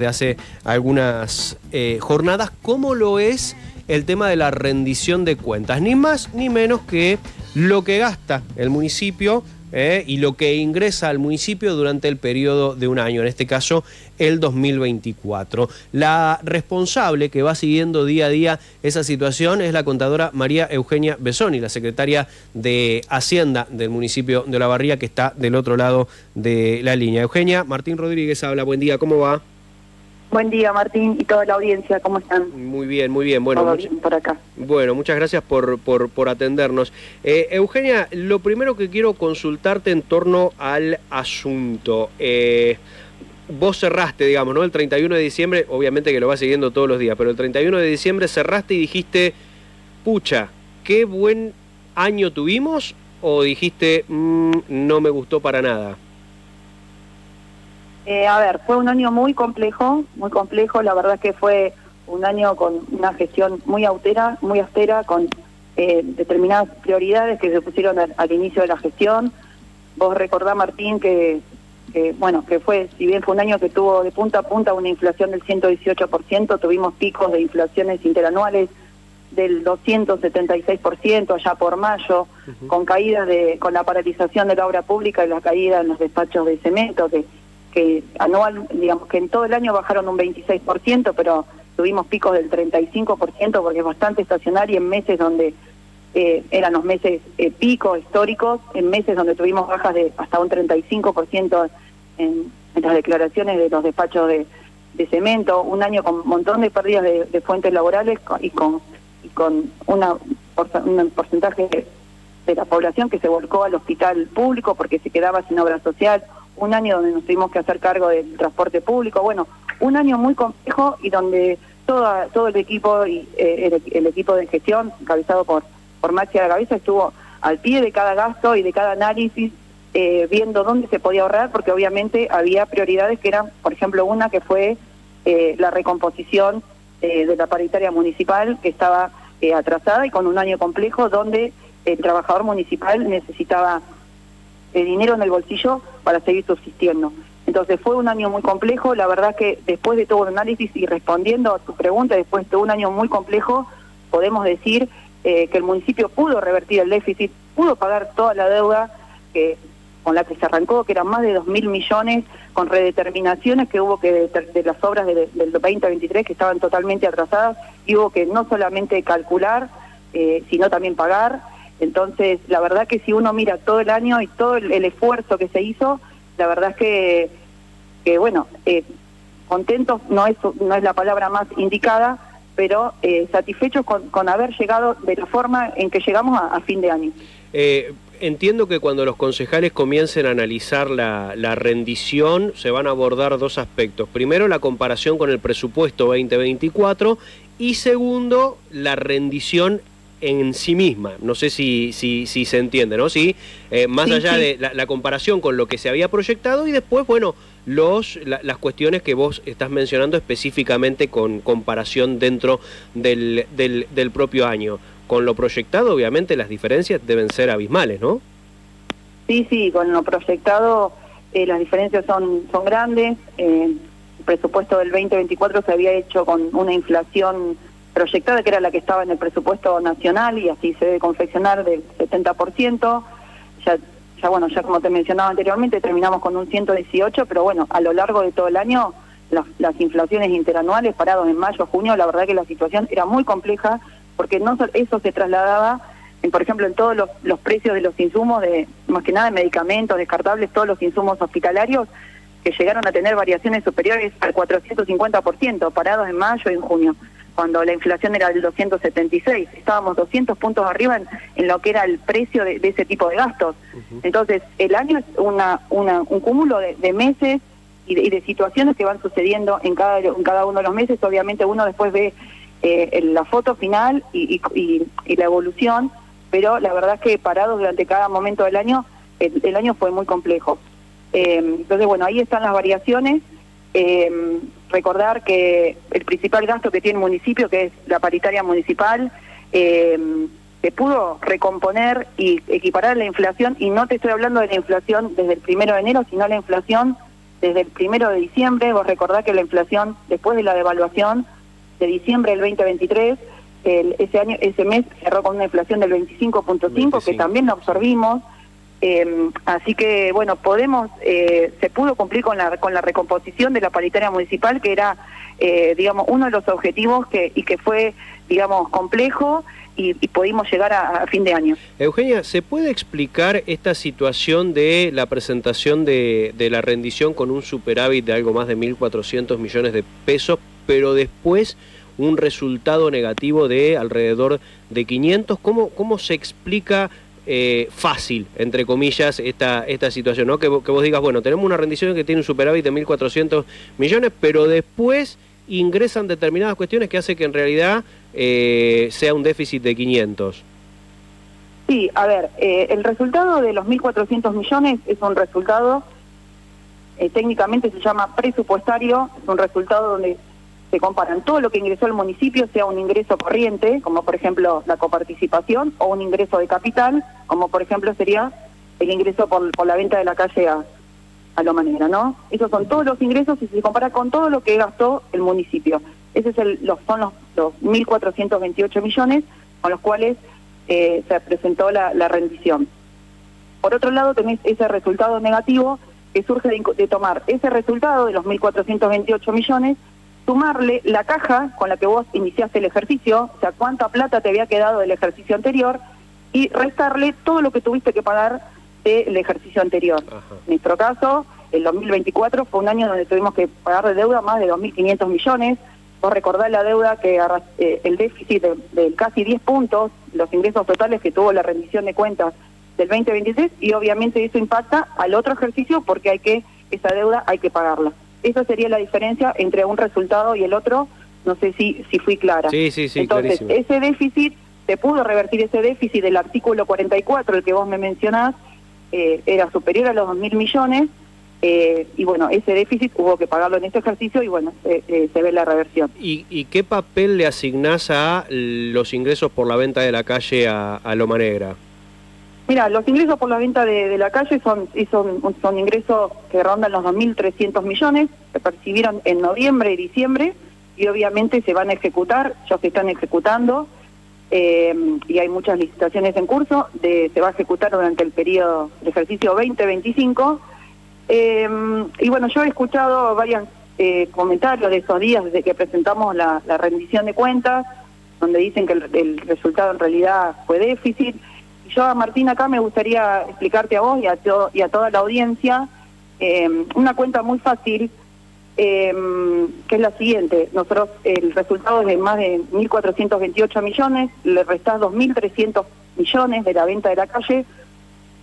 de hace algunas jornadas, ¿cómo lo es el tema de la rendición de cuentas? Ni más ni menos que lo que gasta el municipio y lo que ingresa al municipio durante el periodo de un año, en este caso el 2024. La responsable que va siguiendo día a día esa situación es la contadora María Eugenia Besoni, la secretaria de Hacienda del municipio de Olavarría, que está del otro lado de la línea. Eugenia, Martín Rodríguez habla, buen día, ¿cómo va? Buen día, Martín, y toda la audiencia, ¿cómo están? Muy bien, muy bien. Bueno, todo bien por acá. Bueno, muchas gracias por atendernos. Eugenia, lo primero que quiero consultarte en torno al asunto. Vos cerraste, digamos, ¿no? El 31 de diciembre, obviamente que lo vas siguiendo todos los días, pero el 31 de diciembre cerraste y dijiste, pucha, qué buen año tuvimos, o dijiste, no me gustó para nada. A ver, fue un año muy complejo, la verdad es que fue un año con una gestión muy austera, con determinadas prioridades que se pusieron al inicio de la gestión. Vos recordá, Martín, que fue, si bien fue un año que tuvo de punta a punta una inflación del 118%, tuvimos picos de inflaciones interanuales del 276% allá por mayo, con caídas con la paralización de la obra pública y la caída en los despachos de cemento, que anual, digamos que en todo el año bajaron un 26%, pero tuvimos picos del 35% porque es bastante estacional, y en meses donde eran los meses picos históricos, en meses donde tuvimos bajas de hasta un 35% en las declaraciones de los despachos de cemento, un año con un montón de pérdidas de fuentes laborales y con un porcentaje de la población que se volcó al hospital público porque se quedaba sin obra social, un año donde nos tuvimos que hacer cargo del transporte público, bueno, un año muy complejo y donde todo el equipo y el equipo de gestión, encabezado por Maxi a la cabeza, estuvo al pie de cada gasto y de cada análisis, viendo dónde se podía ahorrar, porque obviamente había prioridades que eran, por ejemplo, una que fue la recomposición de la paritaria municipal, que estaba atrasada y con un año complejo donde el trabajador municipal necesitaba dinero en el bolsillo para seguir subsistiendo. Entonces fue un año muy complejo, la verdad que después de todo un análisis y respondiendo a tu pregunta, después de un año muy complejo, podemos decir que el municipio pudo revertir el déficit, pudo pagar toda la deuda con la que se arrancó, que eran más de 2.000 millones, con redeterminaciones que hubo que de las obras del 2023 que estaban totalmente atrasadas, y hubo que no solamente calcular, sino también pagar. Entonces, la verdad que si uno mira todo el año y todo el esfuerzo que se hizo, la verdad es que bueno, contentos no es la palabra más indicada, pero satisfechos con haber llegado de la forma en que llegamos a fin de año. Entiendo que cuando los concejales comiencen a analizar la rendición, se van a abordar dos aspectos. Primero, la comparación con el presupuesto 2024 y segundo, la rendición en sí misma. No sé si se entiende, ¿no? Sí, más sí, allá de la comparación con lo que se había proyectado y después, bueno, las cuestiones que vos estás mencionando específicamente con comparación dentro del propio año. Con lo proyectado, obviamente, las diferencias deben ser abismales, ¿no? Sí, con lo proyectado las diferencias son grandes. El presupuesto del 2024 se había hecho con una inflación proyectada, que era la que estaba en el presupuesto nacional, y así se debe confeccionar del 70%. Ya como te mencionaba anteriormente, terminamos con un 118%, pero bueno, a lo largo de todo el año, las inflaciones interanuales parados en mayo, junio, la verdad que la situación era muy compleja, porque no eso se trasladaba, por ejemplo, en todos los precios de los insumos, más que nada de medicamentos, descartables, todos los insumos hospitalarios, que llegaron a tener variaciones superiores al 450%, parados en mayo y en junio, cuando la inflación era del 276, estábamos 200 puntos arriba en lo que era el precio de ese tipo de gastos. Entonces, el año es un cúmulo de meses y de situaciones que van sucediendo en cada uno de los meses. Obviamente uno después ve la foto final y la evolución, pero la verdad es que parados durante cada momento del año, el año fue muy complejo. Entonces, bueno, ahí están las variaciones. Recordar que el principal gasto que tiene el municipio, que es la paritaria municipal, se pudo recomponer y equiparar la inflación, y no te estoy hablando de la inflación desde el 1 de enero, sino la inflación desde el 1 de diciembre. Vos recordás que la inflación, después de la devaluación de diciembre del 2023, ese mes cerró con una inflación del 25.5, que también lo absorbimos. Así que, bueno, se pudo cumplir con la recomposición de la paritaria municipal, que era, digamos, uno de los objetivos que fue, digamos, complejo, y pudimos llegar a fin de año. Eugenia, ¿se puede explicar esta situación de la presentación de la rendición con un superávit de algo más de 1.400 millones de pesos, pero después un resultado negativo de alrededor de 500? ¿Cómo se explica fácil, entre comillas, esta situación, ¿no? Que vos digas, bueno, tenemos una rendición que tiene un superávit de 1.400 millones, pero después ingresan determinadas cuestiones que hace que en realidad sea un déficit de 500. Sí, a ver, el resultado de los 1.400 millones es un resultado, técnicamente se llama presupuestario, es un resultado donde se comparan todo lo que ingresó el municipio, sea un ingreso corriente, como por ejemplo la coparticipación, o un ingreso de capital, como por ejemplo sería el ingreso por la venta de la calle a Loma Negra, ¿no? Esos son todos los ingresos y se compara con todo lo que gastó el municipio. Esos son los 1.428 millones con los cuales se presentó la rendición. Por otro lado, tenés ese resultado negativo que surge de tomar ese resultado de los 1.428 millones, sumarle la caja con la que vos iniciaste el ejercicio, o sea, cuánta plata te había quedado del ejercicio anterior, y restarle todo lo que tuviste que pagar del ejercicio anterior. Ajá. En nuestro caso, el 2024 fue un año donde tuvimos que pagar de deuda más de 2.500 millones. Vos recordás la deuda, que el déficit de casi 10 puntos, los ingresos totales que tuvo la rendición de cuentas del 2023, y obviamente eso impacta al otro ejercicio porque esa deuda hay que pagarla. Esa sería la diferencia entre un resultado y el otro. No sé si fui clara. Sí, entonces, clarísimo. Ese déficit, se pudo revertir ese déficit del artículo 44, el que vos me mencionás, era superior a los 2.000 millones, y bueno, ese déficit hubo que pagarlo en este ejercicio y bueno, se ve la reversión. ¿Y qué papel le asignás a los ingresos por la venta de la calle a Loma Negra? Mira, los ingresos por la venta de la calle son ingresos que rondan los 2.300 millones, se percibieron en noviembre y diciembre, y obviamente se van a ejecutar, ya se están ejecutando, y hay muchas licitaciones en curso, se va a ejecutar durante el periodo de ejercicio 2025. Y bueno, yo he escuchado varios comentarios de esos días desde que presentamos la rendición de cuentas, donde dicen que el resultado en realidad fue déficit. Yo, a Martín, acá me gustaría explicarte a vos y a toda la audiencia una cuenta muy fácil, que es la siguiente. Nosotros, el resultado es de más de 1.428 millones, le restás 2.300 millones de la venta de la calle,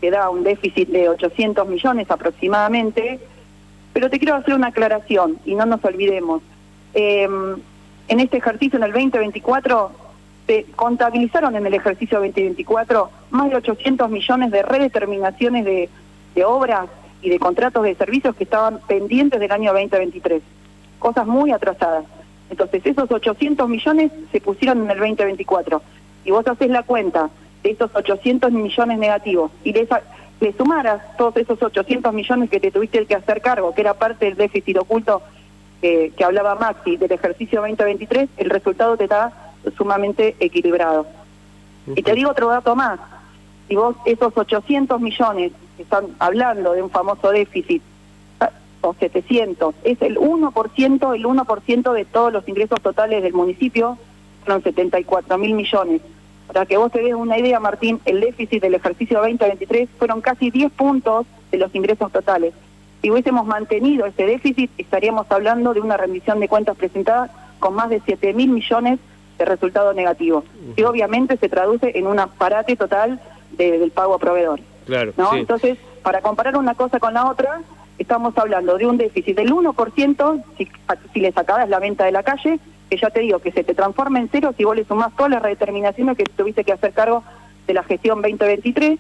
te da un déficit de 800 millones aproximadamente, pero te quiero hacer una aclaración y no nos olvidemos. En este ejercicio, en el 2024, se contabilizaron en el ejercicio 2024 más de 800 millones de redeterminaciones de obras y de contratos de servicios que estaban pendientes del año 2023, cosas muy atrasadas. Entonces esos 800 millones se pusieron en el 2024, y vos haces la cuenta de esos 800 millones negativos y le sumaras todos esos 800 millones que te tuviste que hacer cargo, que era parte del déficit oculto que hablaba Maxi del ejercicio 2023, el resultado te da sumamente equilibrado. Y te digo otro dato más: si vos esos 800 millones que están hablando de un famoso déficit, o 700, es el 1% de todos los ingresos totales del municipio, son 74.000 millones. Para que vos te des una idea, Martín, el déficit del ejercicio 2023 fueron casi 10 puntos de los ingresos totales. Si hubiésemos mantenido ese déficit, estaríamos hablando de una rendición de cuentas presentada con más de 7.000 millones de resultado negativo, que obviamente se traduce en un parate total del pago a proveedores. Claro, ¿no? sí. Entonces, para comparar una cosa con la otra, estamos hablando de un déficit del 1% si le sacabas la venta de la calle, que ya te digo que se te transforma en cero si vos le sumás todas las redeterminaciones que tuviste que hacer cargo de la gestión 2023,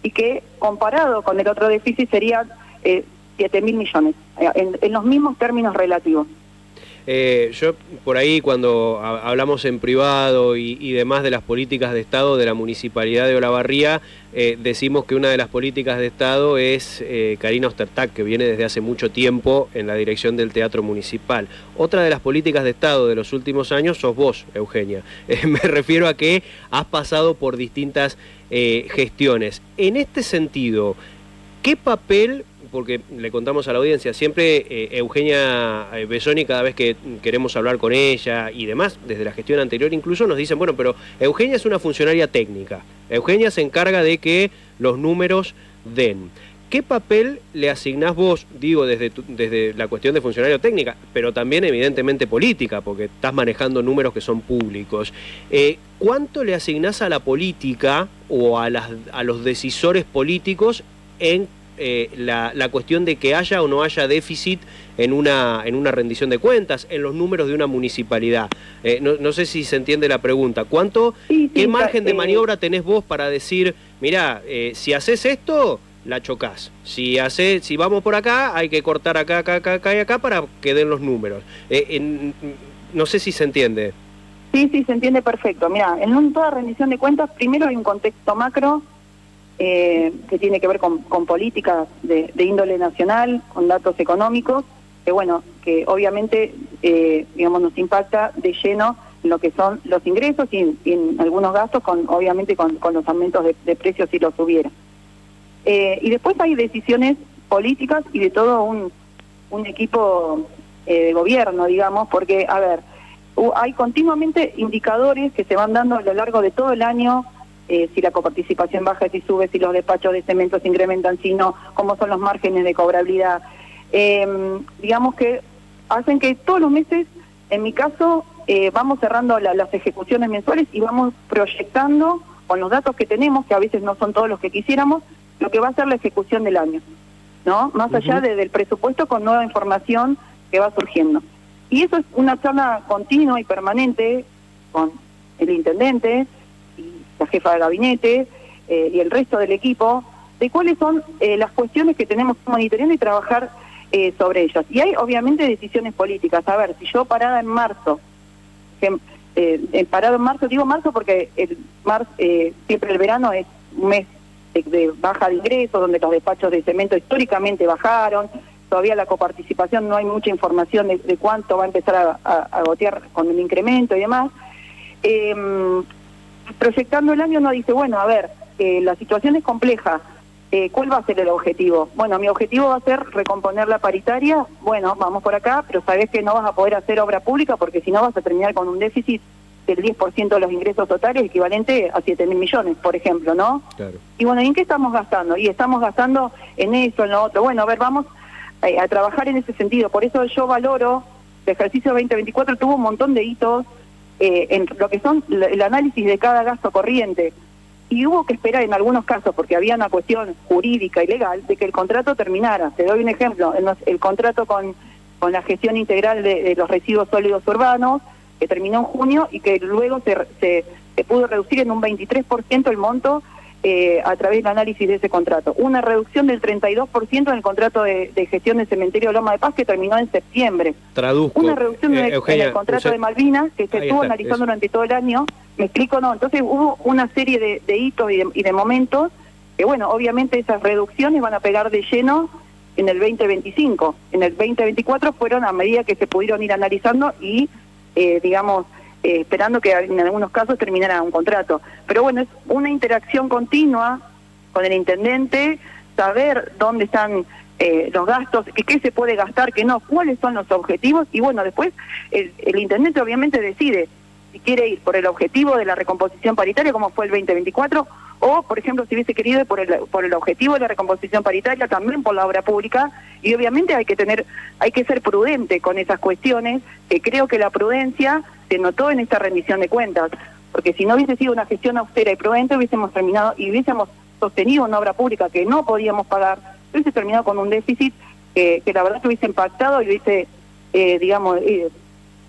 y que comparado con el otro déficit sería 7.000 millones, en los mismos términos relativos. Yo por ahí cuando hablamos en privado y demás de las políticas de Estado de la Municipalidad de Olavarría, decimos que una de las políticas de Estado es Karina Ostertag, que viene desde hace mucho tiempo en la dirección del Teatro Municipal. Otra de las políticas de Estado de los últimos años sos vos, Eugenia. Me refiero a que has pasado por distintas gestiones. En este sentido, ¿qué papel, porque le contamos a la audiencia, siempre Eugenia Bessoni, cada vez que queremos hablar con ella y demás, desde la gestión anterior incluso, nos dicen, bueno, pero Eugenia es una funcionaria técnica, Eugenia se encarga de que los números den. ¿Qué papel le asignás vos, digo, desde la cuestión de funcionario técnica, pero también evidentemente política, porque estás manejando números que son públicos? ¿Cuánto le asignás a la política o a los decisores políticos en la cuestión de que haya o no haya déficit en una rendición de cuentas, en los números de una municipalidad? No sé si se entiende la pregunta. ¿Qué margen de maniobra tenés vos para decir, mirá, si haces esto, la chocás? Si vamos por acá, hay que cortar acá y acá para que den los números. No sé si se entiende. Sí, se entiende perfecto. Mirá, en toda rendición de cuentas, primero hay un contexto macro, que tiene que ver con políticas de índole nacional, con datos económicos, que obviamente digamos nos impacta de lleno en lo que son los ingresos y en algunos gastos, obviamente con los aumentos de precios si los hubiera. Y después hay decisiones políticas y de todo un equipo de gobierno, digamos, porque, a ver, hay continuamente indicadores que se van dando a lo largo de todo el año, si la coparticipación baja, si sube, si los despachos de cemento se incrementan, si no, cómo son los márgenes de cobrabilidad. Digamos que hacen que todos los meses, en mi caso, vamos cerrando las ejecuciones mensuales y vamos proyectando con los datos que tenemos, que a veces no son todos los que quisiéramos, lo que va a ser la ejecución del año, ¿no? Más allá del presupuesto, con nueva información que va surgiendo. Y eso es una charla continua y permanente con el intendente, la jefa de gabinete y el resto del equipo, de cuáles son las cuestiones que tenemos que monitorear y trabajar sobre ellas. Y hay obviamente decisiones políticas. A ver, si yo parada en marzo, digo marzo porque siempre el verano es un mes de baja de ingresos, donde los despachos de cemento históricamente bajaron, todavía la coparticipación no hay mucha información de cuánto va a empezar a gotear con el incremento y demás. Proyectando el año uno dice, bueno, a ver, la situación es compleja, ¿cuál va a ser el objetivo? Bueno, mi objetivo va a ser recomponer la paritaria, bueno, vamos por acá, pero sabés que no vas a poder hacer obra pública porque si no vas a terminar con un déficit del 10% de los ingresos totales, equivalente a 7.000 millones, por ejemplo, ¿no? Claro. Y bueno, ¿y en qué estamos gastando? Y estamos gastando en eso, en lo otro. Bueno, a ver, vamos a trabajar en ese sentido. Por eso yo valoro, el ejercicio 2024 tuvo un montón de hitos en lo que son el análisis de cada gasto corriente. Y hubo que esperar en algunos casos, porque había una cuestión jurídica y legal, de que el contrato terminara. Te doy un ejemplo, el contrato con la gestión integral de los residuos sólidos urbanos, que terminó en junio y que luego se pudo reducir en un 23% el monto a través del análisis de ese contrato. Una reducción del 32% en el contrato de gestión del cementerio Loma de Paz que terminó en septiembre. Traduzco. Una reducción Eugenia, en el contrato de Malvinas que se estuvo analizando durante todo el año. ¿Me explico? No. Entonces hubo una serie de hitos y de momentos que, bueno, obviamente esas reducciones van a pegar de lleno en el 2025. En el 2024 fueron a medida que se pudieron ir analizando y esperando que en algunos casos terminara un contrato. Pero bueno, es una interacción continua con el intendente, saber dónde están los gastos, qué se puede gastar, qué no, cuáles son los objetivos, y bueno, después el intendente obviamente decide si quiere ir por el objetivo de la recomposición paritaria, como fue el 2024, o, por ejemplo, si hubiese querido ir por el objetivo de la recomposición paritaria, también por la obra pública, y obviamente hay que ser prudente con esas cuestiones, que creo que la prudencia se notó en esta rendición de cuentas, porque si no hubiese sido una gestión austera y prudente, hubiésemos terminado y hubiésemos sostenido una obra pública que no podíamos pagar, hubiese terminado con un déficit que la verdad que hubiese impactado y hubiese,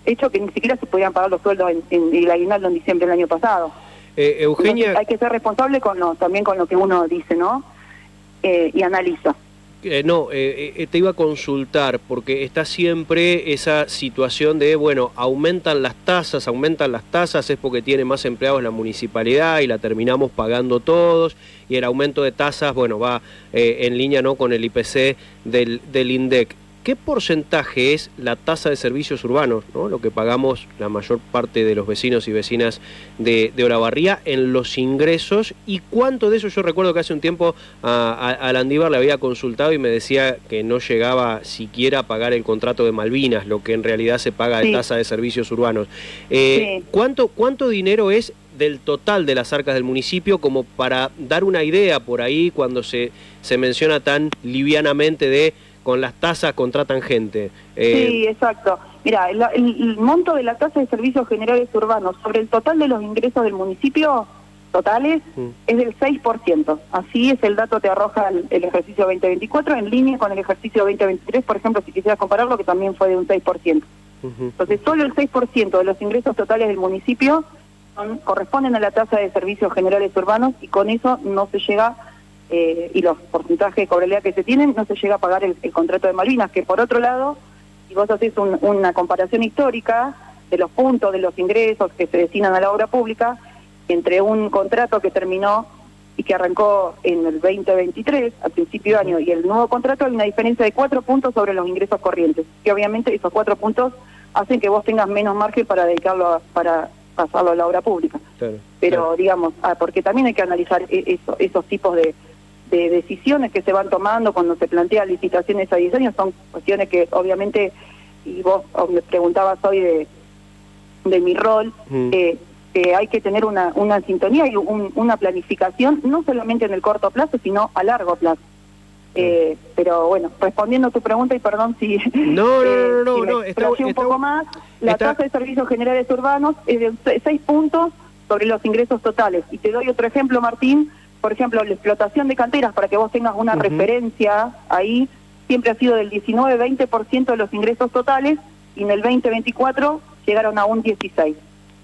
hecho que ni siquiera se podían pagar los sueldos en el aguinaldo en diciembre del año pasado. Eugenia... Entonces, hay que ser responsable también con lo que uno dice, ¿no? Y analiza. Te iba a consultar, porque está siempre esa situación de, bueno, aumentan las tasas, es porque tiene más empleados la municipalidad y la terminamos pagando todos, y el aumento de tasas, bueno, va en línea, ¿no?, con el IPC del INDEC. ¿Qué porcentaje es la tasa de servicios urbanos, ¿no?, lo que pagamos la mayor parte de los vecinos y vecinas de Olavarría en los ingresos? ¿Y cuánto de eso? Yo recuerdo que hace un tiempo a Landívar le había consultado y me decía que no llegaba siquiera a pagar el contrato de Malvinas, lo que en realidad se paga de tasa de servicios urbanos. ¿Cuánto dinero es del total de las arcas del municipio, como para dar una idea por ahí cuando se menciona tan livianamente de con las tasas contratan gente? Sí, exacto. Mira, el monto de la tasa de servicios generales urbanos sobre el total de los ingresos del municipio totales es del 6%. Así es, el dato te arroja el ejercicio 2024 en línea con el ejercicio 2023, por ejemplo, si quisieras compararlo, que también fue de un 6%. Entonces, solo el 6% de los ingresos totales del municipio corresponden a la tasa de servicios generales urbanos, y con eso no se llega, y los porcentajes de cobrabilidad que se tienen, no se llega a pagar el contrato de Malvinas, que por otro lado, si vos haces una comparación histórica de los puntos de los ingresos que se destinan a la obra pública, entre un contrato que terminó y que arrancó en el 2023, a principio de año, y el nuevo contrato, hay una diferencia de 4 puntos sobre los ingresos corrientes, que obviamente esos 4 puntos hacen que vos tengas menos margen para dedicarlo para pasarlo a la obra pública. Claro, pero claro, digamos, porque también hay que analizar esos tipos de decisiones que se van tomando cuando se plantean licitaciones a 10 años, son cuestiones que obviamente, y vos me preguntabas hoy de mi rol, hay que tener una sintonía y una planificación, no solamente en el corto plazo, sino a largo plazo. Pero bueno, respondiendo a tu pregunta, y perdón si no, está un poco más, la tasa de servicios generales urbanos es de 6 puntos sobre los ingresos totales. Y te doy otro ejemplo, Martín. Por ejemplo, la explotación de canteras, para que vos tengas una referencia ahí, siempre ha sido del 19-20% de los ingresos totales, y en el 2024 llegaron a un 16%.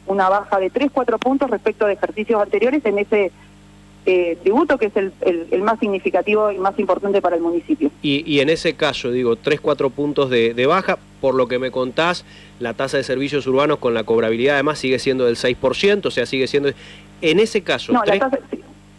Una baja de 3-4 puntos respecto de ejercicios anteriores en ese tributo, que es el más significativo y más importante para el municipio. Y en ese caso, digo, 3-4 puntos de baja, por lo que me contás, la tasa de servicios urbanos con la cobrabilidad además sigue siendo del 6%, o sea, sigue siendo... En ese caso... No, la tasa...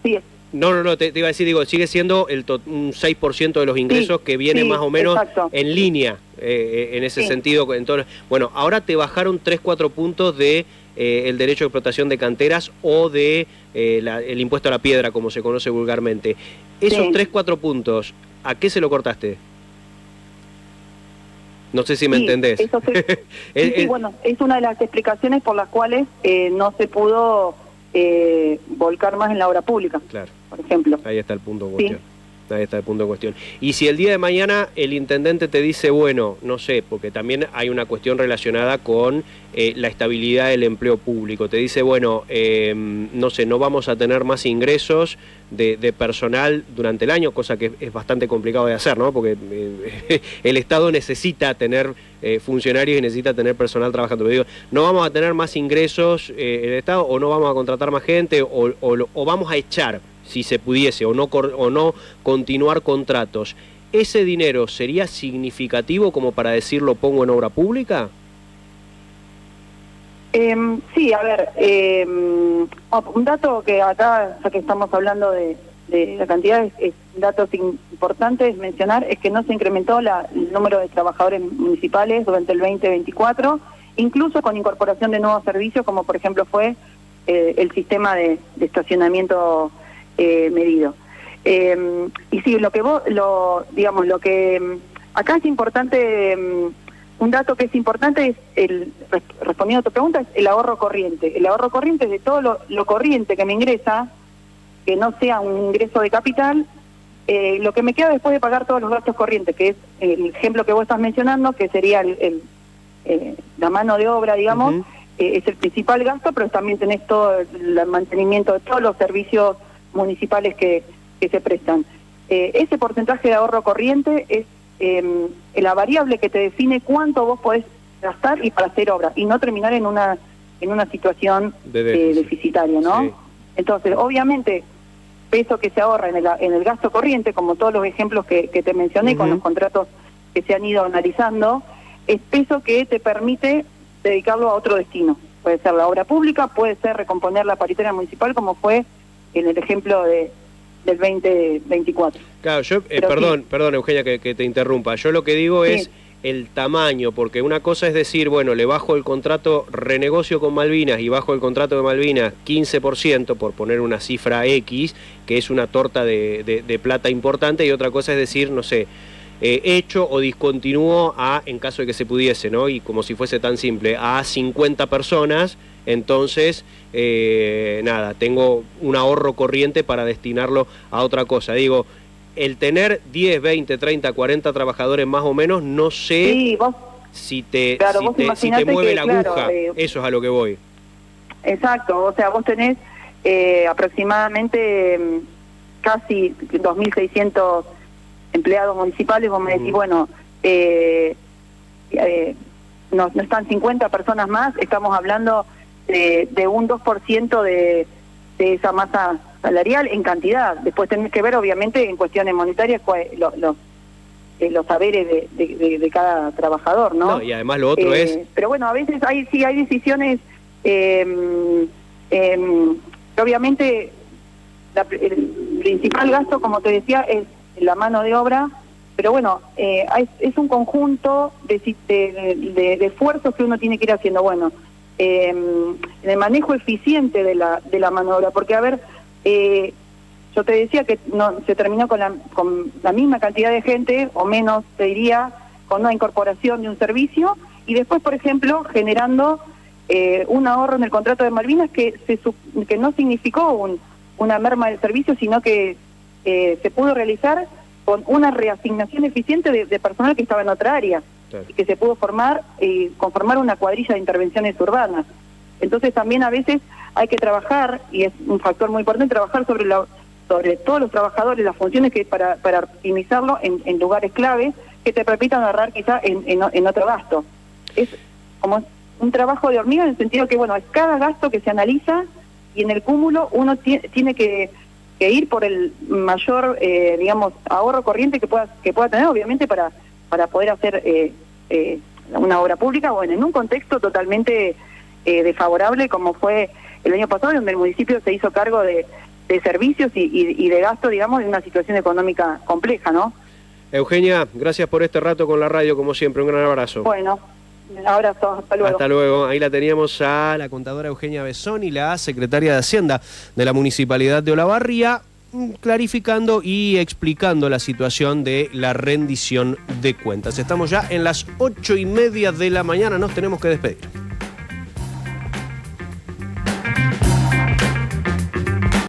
Sí. No, te iba a decir, digo, sigue siendo un 6% de los ingresos que viene más o menos en línea, en ese sentido. Entonces, bueno, ahora te bajaron 3-4 puntos de el derecho de explotación de canteras o de el impuesto a la piedra, como se conoce vulgarmente. Esos 3-4 puntos, ¿a qué se lo cortaste? No sé si me entendés. Eso bueno, es una de las explicaciones por las cuales no se pudo volcar más en la obra pública, claro, por ejemplo. Ahí está el punto de cuestión. Ahí está el punto de cuestión. Y si el día de mañana el intendente te dice, bueno, no sé, porque también hay una cuestión relacionada con la estabilidad del empleo público, te dice, bueno, no sé, no vamos a tener más ingresos de personal durante el año, cosa que es bastante complicado de hacer, ¿no? Porque el Estado necesita tener funcionarios y necesita tener personal trabajando. Pero digo, no vamos a tener más ingresos en el Estado, o no vamos a contratar más gente, o vamos a echar, si se pudiese, o no continuar contratos. ¿Ese dinero sería significativo como para decir lo pongo en obra pública? Sí, a ver, un dato que acá, ya que estamos hablando de la cantidad, es datos importantes mencionar, es que no se incrementó el número de trabajadores municipales durante el 2024, incluso con incorporación de nuevos servicios, como por ejemplo fue el sistema de estacionamiento medido. Y sí, lo que acá es importante, un dato que es importante es, respondiendo a tu pregunta, es el ahorro corriente. El ahorro corriente es de todo lo corriente que me ingresa, que no sea un ingreso de capital, lo que me queda después de pagar todos los gastos corrientes, que es el ejemplo que vos estás mencionando, que sería la mano de obra, digamos, es el principal gasto, pero también tenés todo el mantenimiento de todos los servicios municipales que se prestan. Ese porcentaje de ahorro corriente es la variable que te define cuánto vos podés gastar y para hacer obra, y no terminar en una situación deficitaria, ¿no? Sí. Entonces, obviamente, peso que se ahorra en el gasto corriente, como todos los ejemplos que te mencioné, con los contratos que se han ido analizando, es peso que te permite dedicarlo a otro destino. Puede ser la obra pública, puede ser recomponer la paritaria municipal, como fue en el ejemplo del 2024. Claro, yo, perdón Eugenia que te interrumpa, yo lo que digo es el tamaño, porque una cosa es decir, bueno, le bajo el contrato, renegocio con Malvinas y bajo el contrato de Malvinas 15%, por poner una cifra X, que es una torta de plata importante, y otra cosa es decir, no sé, hecho o discontinúo a, en caso de que se pudiese, ¿no? Y como si fuese tan simple, a 50 personas, entonces, nada, tengo un ahorro corriente para destinarlo a otra cosa. Digo, el tener 10, 20, 30, 40 trabajadores más o menos, no sé si te mueve la aguja, eso es a lo que voy. Exacto, o sea, vos tenés aproximadamente casi 2.600 empleados municipales, vos me decís, bueno, no están 50 personas más, estamos hablando de un 2% de esa masa salarial en cantidad. Después tenés que ver, obviamente, en cuestiones monetarias, los saberes de cada trabajador, ¿no? No, y además lo otro es... Pero bueno, a veces hay decisiones, obviamente, el principal gasto, como te decía, es la mano de obra, pero bueno, es un conjunto de esfuerzos que uno tiene que ir haciendo. Bueno, en el manejo eficiente de la mano de obra, porque a ver, yo te decía que no se terminó con la misma cantidad de gente, o menos, te diría, con una incorporación de un servicio, y después, por ejemplo, generando un ahorro en el contrato de Malvinas que no significó una merma del servicio, sino que se pudo realizar con una reasignación eficiente de personal que estaba en otra área, claro, y que se pudo conformar una cuadrilla de intervenciones urbanas. Entonces también a veces hay que trabajar, y es un factor muy importante, trabajar sobre todos los trabajadores, las funciones que para optimizarlo en lugares claves que te permitan ahorrar quizá en otro gasto. Es como un trabajo de hormiga, en el sentido que, bueno, es cada gasto que se analiza, y en el cúmulo uno tiene que ir por el mayor, digamos, ahorro corriente que pueda tener, obviamente, para poder hacer una obra pública, bueno, en un contexto totalmente desfavorable, como fue el año pasado, donde el municipio se hizo cargo de servicios y de gasto, digamos, en una situación económica compleja, ¿no? Eugenia, gracias por este rato con la radio, como siempre, un gran abrazo. Bueno, un abrazo, hasta luego. Hasta luego. Ahí la teníamos a la contadora Eugenia Bessoni, la secretaria de Hacienda de la Municipalidad de Olavarría, clarificando y explicando la situación de la rendición de cuentas. Estamos ya en las 8:30 de la mañana, nos tenemos que despedir.